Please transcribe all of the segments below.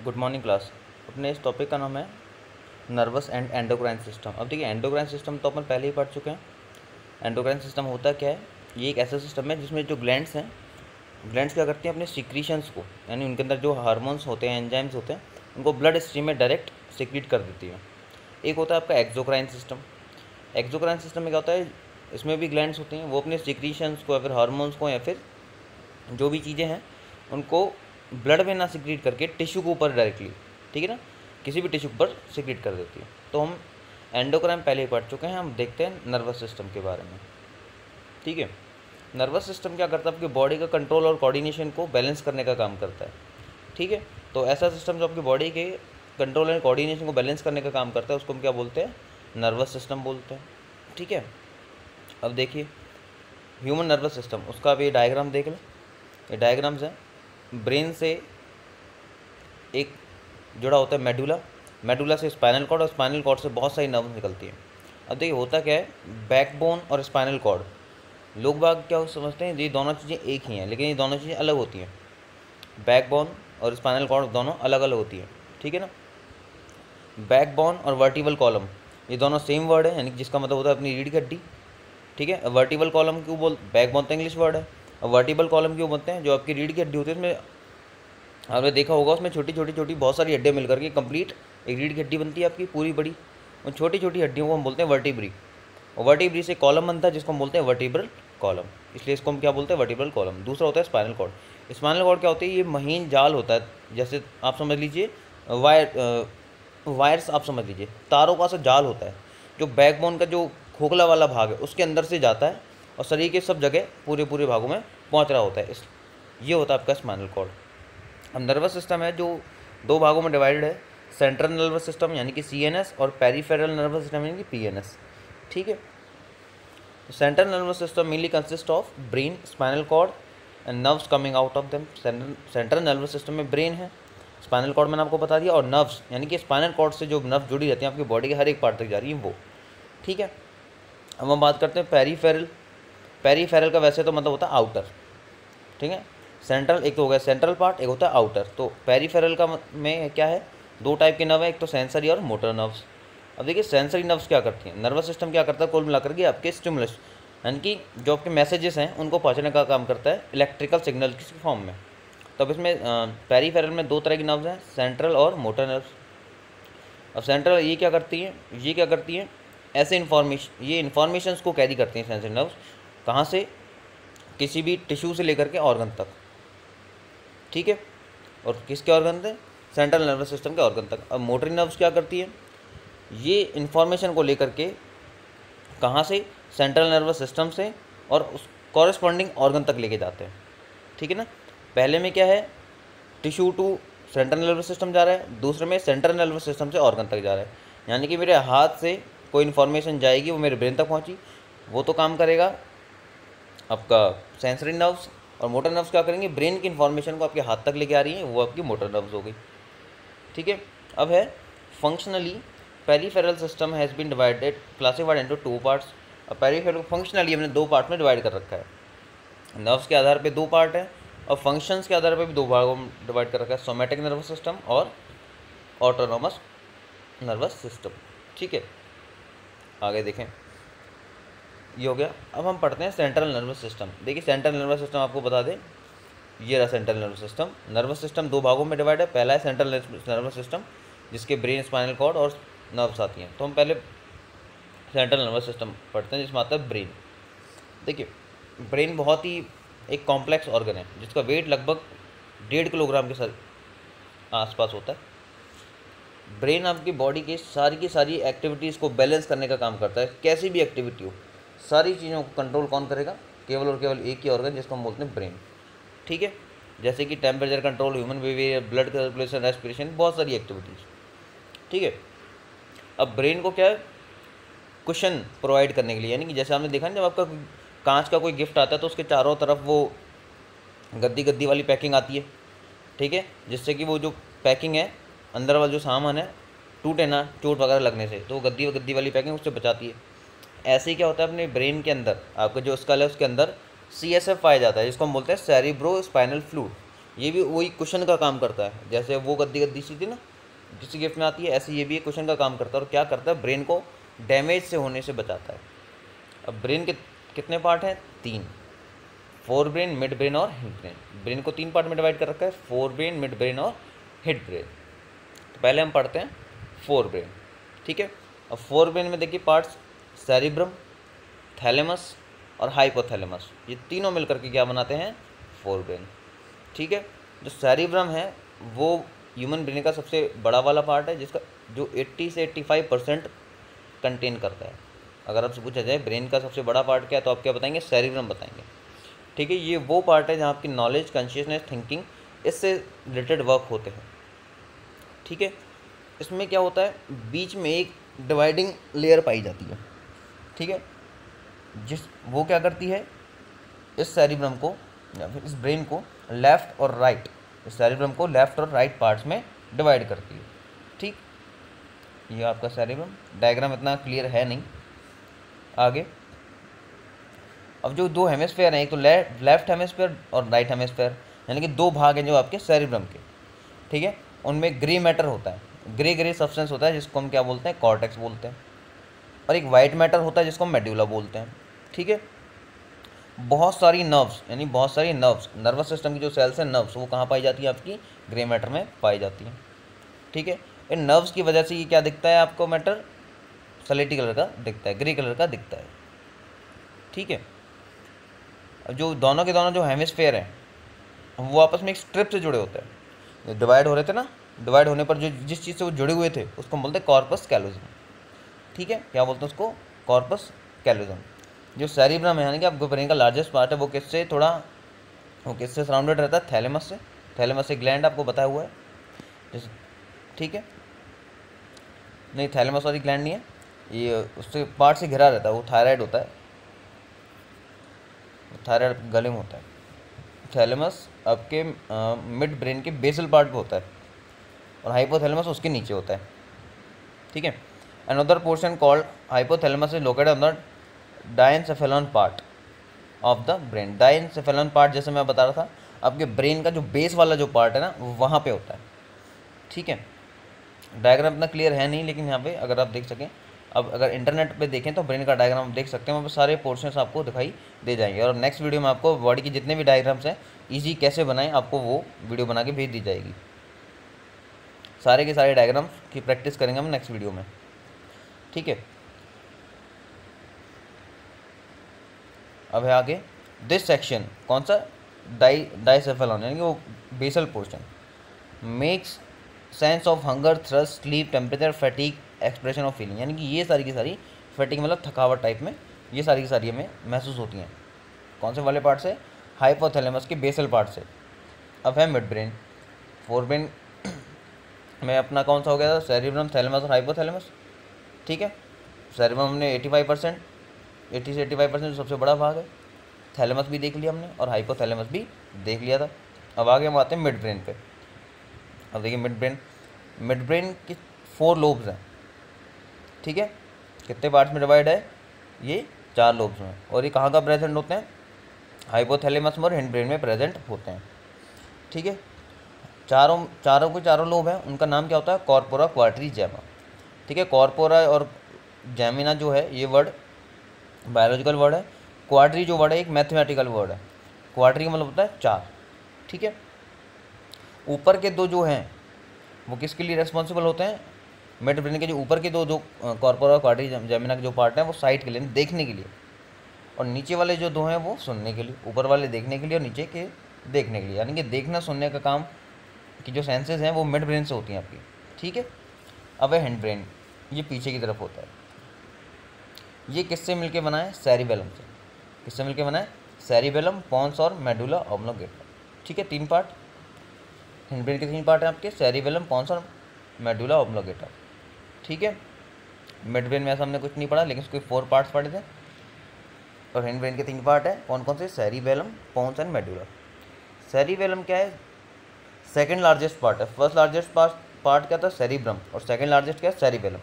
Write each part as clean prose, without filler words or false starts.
Good morning class. अपने इस topic का नाम है नर्वस एंड एंडोक्राइन सिस्टम। अब देखिए, एंडोक्राइन सिस्टम तो अपन पहले ही पढ़ चुके हैं। एंडोक्राइन सिस्टम होता क्या है? ये एक ऐसा सिस्टम है जिसमें जो ग्लैंड्स हैं, ग्लैंड्स क्या करती हैं, अपने सिक्रीशंस को, यानी उनके अंदर जो हार्मोन्स होते हैं, एंजाइम्स होते हैं, उनको ब्लड स्ट्रीम में डायरेक्ट सिक्रीट कर देती है। एक होता है आपका एक्सोक्राइन सिस्टम। एक्सोक्राइन सिस्टम में क्या होता है, इसमें भी ग्लैंड्स होती हैं, वो अपने सिक्रीशंस को या फिर हार्मोन्स को या फिर जो भी चीज़ें हैं उनको ब्लड में ना सिक्रीट करके टिश्यू के ऊपर डायरेक्टली, ठीक है ना, किसी भी टिश्यू पर सिक्रीट कर देती है। तो हम एंडोक्राइन पहले ही पढ़ चुके हैं, हम देखते हैं नर्वस सिस्टम के बारे में। ठीक है, नर्वस सिस्टम क्या करता है, आपकी बॉडी का कंट्रोल और कोऑर्डिनेशन को बैलेंस करने का काम करता है। ठीक है, तो ऐसा सिस्टम जो आपकी बॉडी के कंट्रोल एंड कोऑर्डिनेशन को बैलेंस करने का काम करता है उसको हम क्या बोलते हैं, नर्वस सिस्टम बोलते हैं। ठीक है, अब देखिए ह्यूमन नर्वस सिस्टम, उसका अब ये डायग्राम देख लें। ये डायग्राम्स हैं, ब्रेन से एक जुड़ा होता है मेडुला, मेडुला से स्पाइनल कॉर्ड और स्पाइनल कॉर्ड से बहुत सारी नर्व निकलती हैं। अब देखिए होता क्या है, बैकबोन और स्पाइनल कॉर्ड, लोग बाग क्या समझते हैं ये दोनों चीज़ें एक ही हैं, लेकिन ये दोनों चीज़ें अलग होती हैं। बैकबोन और स्पाइनल कॉर्ड दोनों अलग अलग होती हैं। ठीक है ना, बैकबोन और वर्टिबल कॉलम ये दोनों सेम वर्ड है, यानी जिसका मतलब होता है अपनी रीढ़ की हड्डी। ठीक है, वर्टिबल कॉलम क्यों बैकबोन तो इंग्लिश वर्ड है, और वर्टिबल कॉलम क्यों बोलते हैं, जो आपकी रीढ़ की हड्डी होती है उसमें आपने देखा होगा, उसमें छोटी छोटी छोटी बहुत सारी हड्डियाँ मिलकर के कंप्लीट एक रीढ़ की हड्डी बनती है आपकी पूरी बड़ी। उन छोटी छोटी हड्डियों को हम बोलते हैं वर्टिब्री, और वर्टिब्री से कॉलम बनता है जिसको हम बोलते हैं वर्टिब्रल कॉलम, इसलिए इसको हम क्या बोलते हैं, वर्टिब्रल कॉलम। दूसरा होता है स्पाइनल कॉर्ड। स्पाइनल कॉर्ड क्या होती है, ये महीन जाल होता है, जैसे आप समझ लीजिए वायर्स, आप समझ लीजिए तारों का सा जाल होता है, जो बैकबोन का जो खोखला वाला भाग है उसके अंदर से जाता है और शरीर के सब जगह पूरे पूरे भागों में पहुंच रहा होता है। इस ये होता है आपका स्पाइनल कॉर्ड। अब नर्वस सिस्टम है जो दो भागों में डिवाइडेड है, सेंट्रल नर्वस सिस्टम यानी कि CNS और पेरिफेरल नर्वस सिस्टम यानी कि PNS। ठीक है, तो central nervous system mainly consist of brain, spinal cord and nerves coming out of them. Central nervous system में ब्रेन है, स्पाइनल कॉर्ड मैंने आपको बता दिया, और नर्व्स यानी कि स्पाइनल कॉर्ड से जो नर्व जुड़ी रहती हैं आपकी बॉडी के हर एक पार्ट तक जा रही है वो। ठीक है, अब हम बात करते हैं पेरीफेरल। पेरीफेरल का वैसे तो मतलब होता है आउटर। ठीक है, सेंट्रल एक तो हो गया सेंट्रल पार्ट, एक होता है आउटर। तो पेरीफेरल का में क्या है, दो टाइप के नर्व है, एक तो सेंसरी और मोटर नर्व्स। अब देखिए सेंसरी नर्व्स क्या करती हैं, नर्वस सिस्टम क्या करता है, कुल मिलाकर के आपके स्टिमुलस यानी कि जो आपके मैसेजेस हैं उनको पहुंचाने का काम करता है इलेक्ट्रिकल सिग्नल की फॉर्म में। तो अब इसमें पेरीफेरल में दो तरह की नर्व्स हैं, सेंट्रल और मोटर नर्व्स। अब सेंट्रल ये क्या करती हैं, ये क्या करती हैं, ऐसे ये इन्फॉर्मेशंस को कैरी करती हैं सेंसरी नर्व्स, कहाँ से, किसी भी टिश्यू से लेकर के ऑर्गन तक। ठीक है, और किसके ऑर्गन थे, सेंट्रल नर्वस सिस्टम के ऑर्गन तक। अब मोटरी नर्व्स क्या करती है, ये इन्फॉर्मेशन को लेकर के कहाँ से, सेंट्रल नर्वस सिस्टम से और उस कॉरेस्पॉन्डिंग ऑर्गन तक लेके जाते हैं। ठीक है ना, पहले में क्या है, tissue to central nervous system जा रहा है, दूसरे में सेंट्रल नर्वस सिस्टम से ऑर्गन तक जा रहा है। यानी कि मेरे हाथ से कोई इन्फॉर्मेशन जाएगी वो मेरे ब्रेन तक पहुँची, वो तो काम करेगा आपका सेंसरी नर्व्स, और मोटर नर्व्स क्या करेंगे, ब्रेन की इन्फॉर्मेशन को आपके हाथ तक लेके आ रही है, वो आपकी मोटर नर्व्स हो गई। ठीक है, अब है functionally peripheral system has been divided classified into two parts. अब पेरीफेरल फंक्शनली हमने दो पार्ट में डिवाइड कर रखा है, नर्व्स के आधार पे दो पार्ट है और फंक्शंस के आधार पे भी दो भागों में डिवाइड कर रखा है, सोमैटिक नर्वस सिस्टम और ऑटोनोमस नर्वस सिस्टम। ठीक है, आगे देखें, ये हो गया। अब हम पढ़ते हैं सेंट्रल नर्वस सिस्टम। देखिए सेंट्रल नर्वस सिस्टम आपको बता दें, ये रहा central nervous system. Nervous system दो भागों में डिवाइड है, पहला है सेंट्रल नर्वस सिस्टम जिसके ब्रेन, स्पाइनल कॉर्ड और नर्व्स आती हैं। तो हम पहले सेंट्रल नर्वस सिस्टम पढ़ते हैं जिसमें आता है ब्रेन। देखिए ब्रेन बहुत ही एक कॉम्प्लेक्स ऑर्गन है जिसका वेट लगभग 1.5 किलोग्राम के आसपास होता है। ब्रेन आपकी बॉडी की सारी एक्टिविटीज़ को बैलेंस करने का काम करता है, कैसी भी एक्टिविटी हो सारी चीज़ों को कंट्रोल कौन करेगा, केवल और केवल एक ही ऑर्गन जिसको हम बोलते हैं ब्रेन। ठीक है, जैसे कि temperature control, human behaviour, blood circulation, respiration, बहुत सारी एक्टिविटीज़। ठीक है, अब ब्रेन को क्या है, कुशन प्रोवाइड करने के लिए, यानी कि जैसे आपने देखा ना जब आपका कांच का कोई गिफ्ट आता है तो उसके चारों तरफ वो गद्दी गद्दी वाली पैकिंग आती है। ठीक है, जिससे कि वो जो पैकिंग है अंदर वाला जो सामान है टूटे ना, चोट वगैरह लगने से, तो वो गद्दी गद्दी वाली पैकिंग उससे बचाती है। ऐसे ही क्या होता है अपने ब्रेन के अंदर, आपका जो स्कल है उसके अंदर CSF पाया जाता है जिसको हम बोलते हैं सेरिब्रो स्पाइनल फ्लूइड। ये भी वही कुशन का काम करता है, जैसे वो गद्दी गद्दी सी थी ना किसी गिफ्ट में आती है, ऐसे ये भी एक कुशन का काम करता है। और क्या करता है, ब्रेन को डैमेज से होने से बचाता है। अब ब्रेन के कितने पार्ट हैं, 3, फोर ब्रेन, मिड ब्रेन और हिड ब्रेन। ब्रेन को 3 पार्ट में डिवाइड कर रखा है, फोर ब्रेन, मिड ब्रेन और हिड ब्रेन। तो पहले हम पढ़ते हैं फोर ब्रेन, ठीक है। अब फोर ब्रेन में देखिए पार्ट्स, सेरिब्रम, थैलेमस और हाइपोथैलेमस, ये तीनों मिलकर के क्या बनाते हैं, फोर ब्रेन, ठीक है। जो सेरिब्रम है वो ह्यूमन ब्रेन का सबसे बड़ा वाला पार्ट है, जिसका जो 80 से 85% कंटेन करता है। अगर आपसे पूछा जाए ब्रेन का सबसे बड़ा पार्ट क्या है, तो आप क्या बताएंगे, सेरिब्रम बताएंगे, ठीक है। ये वो पार्ट है जहाँ आपकी नॉलेज, कॉन्शियसनेस, थिंकिंग इससे रिलेटेड वर्क होते हैं, ठीक है। इसमें क्या होता है, बीच में एक डिवाइडिंग लेयर पाई जाती है, ठीक है, वो क्या करती है, इस सेरिब्रम को या फिर इस ब्रेन को लेफ़्ट और राइट, इस सेरिब्रम को लेफ़्ट और राइट पार्ट्स में डिवाइड करती है, ठीक। ये आपका सेरिब्रम, डायग्राम इतना क्लियर है नहीं, आगे। अब जो 2 हेमिस्फेयर हैं, एक तो लेफ्ट हेमिस्फेयर और राइट हेमिस्फेयर, यानी कि 2 भाग हैं जो आपके सेरिब्रम के, ठीक है। उनमें ग्रे मैटर होता है, ग्रे सब्सटेंस होता है जिसको हम क्या बोलते हैं, कॉर्टेक्स बोलते हैं। और एक वाइट मैटर होता है जिसको हम मेड्यूला बोलते हैं, ठीक है। बहुत सारी नर्व्स, यानी बहुत सारी नर्वस सिस्टम की जो सेल्स हैं, नर्व्स, वो कहाँ पाई जाती है, आपकी ग्रे मैटर में पाई जाती हैं, ठीक है। इन नर्व्स की वजह से ये क्या दिखता है आपको, मैटर सलेटी कलर का दिखता है, ग्रे कलर का दिखता है, ठीक है। जो दोनों के दोनों जो हेमिस्फेयर हैं वो आपस में एक स्ट्रिप से जुड़े होते हैं, डिवाइड हो रहे थे ना, डिवाइड होने पर जो जिस चीज़ से वो जुड़े हुए थे उसको हम बोलते हैं कॉर्पस कैलोजम, ठीक है। क्या बोलते हैं उसको, कॉर्पस कैलोजम। जो सेरिब्रम है यानी कि आपके ब्रेन का लार्जेस्ट पार्ट है, वो किससे सराउंडेड रहता है, थैलेमस से। थैलेमस से ग्लैंड आपको बताया हुआ है, जैसे, ठीक है, नहीं थैलेमस वाली ग्लैंड नहीं है, ये उससे पार्ट से घिरा रहता है, वो थायराइड होता है, थायराइड गले में होता है। थैलेमस आपके मिड ब्रेन के बेसल पार्ट पे होता है और हाइपोथैलेमस उसके नीचे होता है, ठीक है। Another portion called hypothalamus is located on the diencephalon part of the brain. Diencephalon part जैसे मैं बता रहा था, आपके ब्रेन का जो बेस वाला जो पार्ट है ना, वो वहाँ पे होता है, ठीक है। डायग्राम इतना क्लियर है नहीं, लेकिन यहाँ पे अगर आप देख सकें, अब अगर इंटरनेट पे देखें तो ब्रेन का डायग्राम आप देख सकते हैं, वहाँ पे सारे पोर्शंस आपको दिखाई दे जाएंगे। और नेक्स्ट वीडियो में आपको बॉडी के जितने भी डायग्राम्स हैं ईजी कैसे बनाएं, आपको वो वीडियो बना के भेज दी जाएगी। सारे के सारे डायग्राम्स की प्रैक्टिस करेंगे हम नेक्स्ट वीडियो में, ठीक है। अब है आगे दिस सेक्शन, कौन सा, डाइसेफेलॉन, यानी कि वो basal portion, makes sense of hunger, thrust, sleep, temperature, fatigue, expression of feeling, यानी कि ये सारी की सारी, फैटिक मतलब थकावट टाइप में, ये सारी की सारी हमें महसूस होती हैं। कौन से वाले पार्ट से, हाइपोथैलेमस के बेसल पार्ट से। अब है मिड ब्रेन, फोर ब्रेन में अपना कौन सा हो गया था, सेरिब्रम, थैलेमस और हाइपोथैलेमस, ठीक है। सेरिब्रम हमने 85%, 80 से 85% सबसे बड़ा भाग है, थैलेमस भी देख लिया हमने और हाइपोथैलेमस भी देख लिया था। अब आगे हम आते हैं मिड ब्रेन पे। अब देखिए मिड ब्रेन की 4 लोब्स हैं, ठीक है। कितने पार्ट्स में डिवाइड है, ये 4 लोब्स में, और ये कहाँ का प्रेजेंट होते हैं, हाइपोथैलेमस में और हिंड ब्रेन में प्रेजेंट होते हैं, ठीक है। चारों लोब हैं, उनका नाम क्या होता है, कॉर्पोरा, क्वाड्रिजेमा, ठीक है। कॉर्पोरा और जैमिना जो है ये वर्ड बायोलॉजिकल वर्ड है, क्वाड्री जो वर्ड है एक मैथमेटिकल वर्ड है। क्वाड्री का मतलब होता है 4, ठीक है। ऊपर के 2 जो हैं वो किसके लिए रिस्पॉन्सिबल होते हैं, मिड ब्रेन के जो ऊपर के दो कॉर्पोरा और क्वाड्रिजेमिना के जो पार्ट हैं वो साइट के लिए, देखने के लिए, और नीचे वाले जो 2 हैं वो सुनने के लिए, ऊपर वाले देखने के लिए और नीचे के देखने के लिए, यानी कि देखना सुनने का काम की जो सेंसेस हैं वो मिड ब्रेन से होती हैं आपकी, ठीक है। अब है हिंड ब्रेन, ये पीछे की तरफ होता है, ये किससे मिलके बना है, सेरिबेलम से। किससे मिलके बना है, सेरिबेलम, पोन्स और मेडुला ऑब्लोंगेटा, ठीक है। 3 पार्ट, हिंड ब्रेन के 3 पार्ट हैं आपके, सेरिबेलम, पोन्स और मेडुला ऑब्लोंगेटा, ठीक है। मिड ब्रेन में ऐसा हमने कुछ नहीं पढ़ा, लेकिन उसके 4 पार्ट्स पढ़े थे, और हिंड ब्रेन के 3 पार्ट है, कौन कौन से, cerebellum, pons and medulla. Cerebellum क्या है, सेकंड लार्जेस्ट पार्ट है, फर्स्ट लार्जेस्ट पार्ट क्या था, सेरिब्रम, और सेकंड लार्जेस्ट क्या है, सेरिबेलम,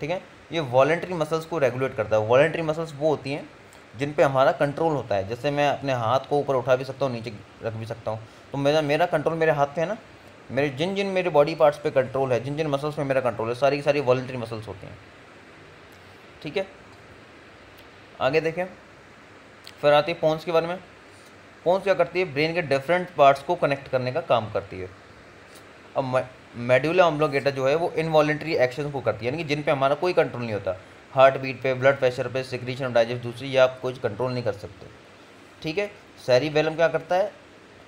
ठीक है। ये वॉलेंट्री मसल्स को रेगुलेट करता है। वॉलेंट्री मसल्स वो होती हैं जिन पे हमारा कंट्रोल होता है, जैसे मैं अपने हाथ को ऊपर उठा भी सकता हूँ, नीचे रख भी सकता हूँ, तो मेरा कंट्रोल मेरे हाथ पे है ना, मेरे जिन मेरे बॉडी पार्ट्स पे कंट्रोल है, जिन मसल्स पे मेरा कंट्रोल है, सारी की सारी वॉलंटरी मसल्स होती हैं। ठीक है, आगे देखें, फिर आती है पोन्स के बारे में। पोन्स क्या करती है, ब्रेन के डिफरेंट पार्ट्स को कनेक्ट करने का काम करती है। अब मेडुला ऑब्लोंगेटा जो है वो इनवॉलेंट्री एक्शन को करती है, यानी कि जिन पे हमारा कोई कंट्रोल नहीं होता, हार्ट बीट पे, ब्लड प्रेशर पे, सिक्रीशन डाइजेस्ट दूसरी, ये आप कुछ कंट्रोल नहीं कर सकते। ठीक है, सेरिबेलम क्या करता है,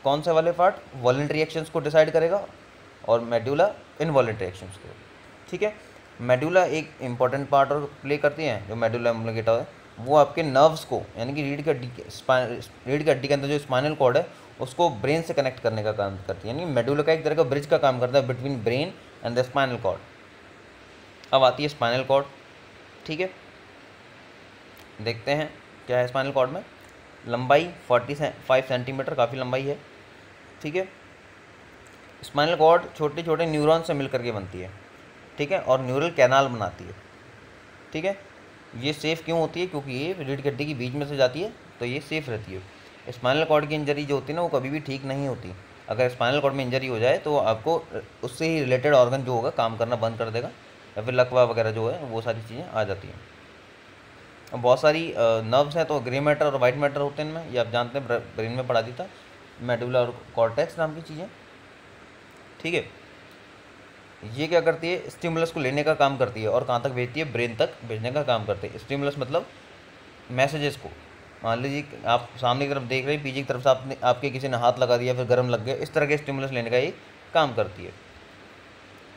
कौन से वाले पार्ट, वॉलेंट्री एक्शंस को डिसाइड करेगा, और मेडुला इनवॉलेंट्री एक्शंस को। ठीक है, मेडुला एक इंपॉर्टेंट पार्ट और प्ले करती है, जो मेडुला ऑब्लोंगेटा है वो आपके नर्व्स को, यानी कि रीढ़ की हड्डी के अंदर जो स्पाइनल कॉर्ड है उसको ब्रेन से कनेक्ट करने का काम करती है, यानी मेडुला का एक तरह का ब्रिज का काम करता है between brain and the spinal cord. अब आती है स्पाइनल कॉर्ड। ठीक है, देखते हैं क्या है स्पाइनल कॉर्ड में। लंबाई 45 सेंटीमीटर, काफ़ी लंबाई है। ठीक है, स्पाइनल कॉर्ड छोटे छोटे न्यूरॉन से मिलकर के बनती है। ठीक है, और न्यूरल कैनाल बनाती है। ठीक है, ये सेफ़ क्यों होती है, क्योंकि ये रीढ़ की हड्डी के बीच में से जाती है, तो ये सेफ़ रहती है। स्पाइनल कॉर्ड की इंजरी जो होती है ना, वो कभी भी ठीक नहीं होती। अगर स्पाइनल कॉर्ड में इंजरी हो जाए तो आपको उससे ही रिलेटेड ऑर्गन जो होगा काम करना बंद कर देगा, या फिर लकवा वगैरह जो है वो सारी चीज़ें आ जाती हैं। अब बहुत सारी नर्व्स हैं, तो ग्रे मैटर और वाइट मैटर होते हैं इनमें, ये आप जानते हैं, ब्रेन में पढ़ा दी था, मेडुला और कॉर्टेक्स नाम की चीज़ें। ठीक है, ये क्या करती है, स्टिमुलस को लेने का काम करती है और कहाँ तक भेजती है, ब्रेन तक भेजने का काम करती है। स्टिमुलस मतलब मैसेजेस को, मान लीजिए आप सामने की तरफ देख रहे हैं, पीछे की तरफ से आपके किसी ने हाथ लगा दिया, फिर गर्म लग गया, इस तरह के स्टिमुलस लेने का ये काम करती है।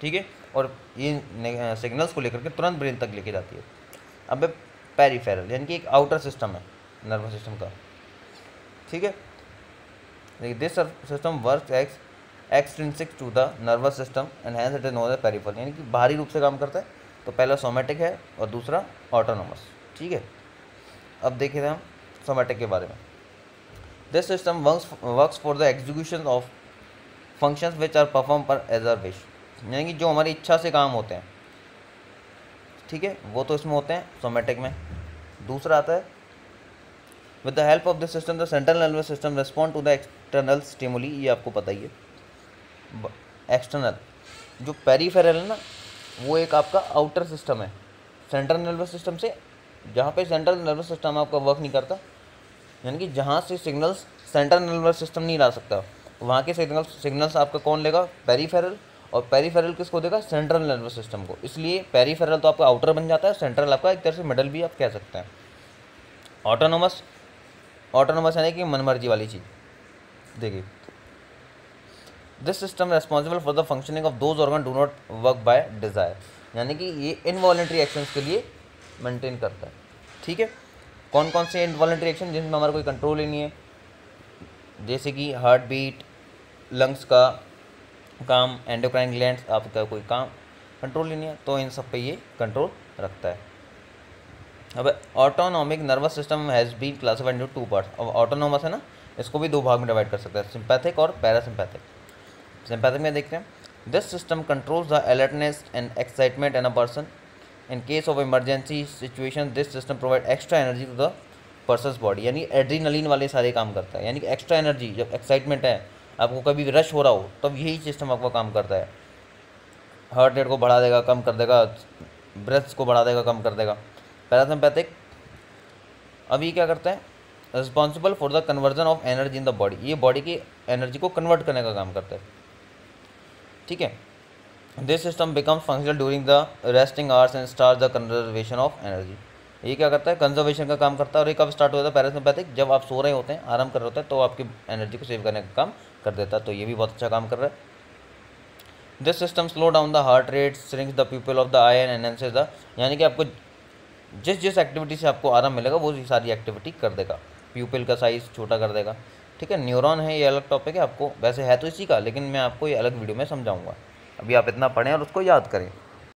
ठीक है, और ये सिग्नल्स को लेकर के तुरंत ब्रेन तक लेके जाती है। अब पेरिफेरल, यानी कि एक आउटर सिस्टम है नर्वस सिस्टम का। ठीक है, देखिए this system work extrinsic to the nervous system and hence it is known as peripheral, यानी कि बाहरी रूप से काम करता है। तो पहला सोमैटिक है और दूसरा ऑटोनोमस। ठीक है, अब देखिए हम सोमैटिक के बारे में। This system works for the execution of functions which are perform per as a wish, यानी कि जो हमारी इच्छा से काम होते हैं, ठीक है, वो तो इसमें होते हैं सोमैटिक में। दूसरा आता है with the help of this system the central nervous system respond to the external stimuli, ये आपको पता ही है। एक्सटर्नल, जो पेरिफेरल है ना, वो एक आपका आउटर सिस्टम है सेंट्रल नर्वस सिस्टम से, जहाँ पे सेंट्रल नर्वस सिस्टम आपका वर्क नहीं करता, यानी कि जहाँ से सिग्नल्स सेंट्रल नर्वस सिस्टम नहीं ला सकता, वहाँ के सिग्नल्स आपका कौन लेगा, पेरिफेरल, और पेरिफेरल किसको देगा, सेंट्रल नर्वस सिस्टम को। इसलिए पेरिफेरल तो आपका आउटर बन जाता है, सेंट्रल आपका एक तरह से मिडल भी आप कह सकते हैं। ऑटोनोमस, ऑटोनोमस यानी कि मनमर्जी वाली चीज़। देखिए this system responsible for the functioning of those organ do not work by desire, यानी कि ये इनवॉलेंट्री एक्शंस के लिए मेंटेन करता है। ठीक है, कौन कौन से इनवॉलेंट्री एक्शन जिनमें हमारा कोई कंट्रोल ही नहीं है, जैसे कि हार्ट बीट, लंग्स का काम, एंडोक्राइन ग्लैंड्स, आपका कोई काम कंट्रोल ही नहीं है, तो इन सब पे ये कंट्रोल रखता है। अब autonomic nervous system has been classified into two parts. अब ऑटोनॉमस है ना, इसको भी दो भाग में डिवाइड कर सकते हैं, सिंपैथिक और पैरासिम्पैथिक। सिंपैथिक में देखते हैं this system controls the alertness and excitement in a person in case of emergency situation. This system provide extra energy to the person's body, यानी एड्रीनलिन वाले सारे काम करता है, यानी कि एक्स्ट्रा एनर्जी, जब एक्साइटमेंट है, आपको कभी भी रश हो रहा हो, तब यही सिस्टम आपका काम करता है। हार्ट रेट को बढ़ा देगा, कम कर देगा, ब्रेथ्स को बढ़ा देगा, कम कर देगा। पैरासिम्पैथिक अब ये क्या करता है, responsible for the conversion of energy in the body, ये बॉडी की एनर्जी को कन्वर्ट करने का काम करता है। ठीक है, this system becomes functional during the resting hours and start the conservation of energy, ये क्या करता है, कंजर्वेशन का काम करता है। और ये कब स्टार्ट होता है पैरासिम्पैथिक, जब आप सो रहे होते हैं, आराम कर रहे होते हैं, तो आपकी एनर्जी को सेव करने का काम कर देता है, तो ये भी बहुत अच्छा काम कर रहा है। This system slow down the heart rate, shrinks the प्यूपिल of the I and enhances the, यानी कि आपको जिस एक्टिविटी से आपको आराम मिलेगा वो सारी एक्टिविटी कर देगा, प्यूपिल का साइज़ छोटा कर देगा। ठीक है, न्यूरॉन है, ये अलग टॉपिक है, आपको वैसे है तो इसी का, लेकिन मैं आपको ये अलग वीडियो में समझाऊंगा। अभी आप इतना पढ़ें और उसको याद करें।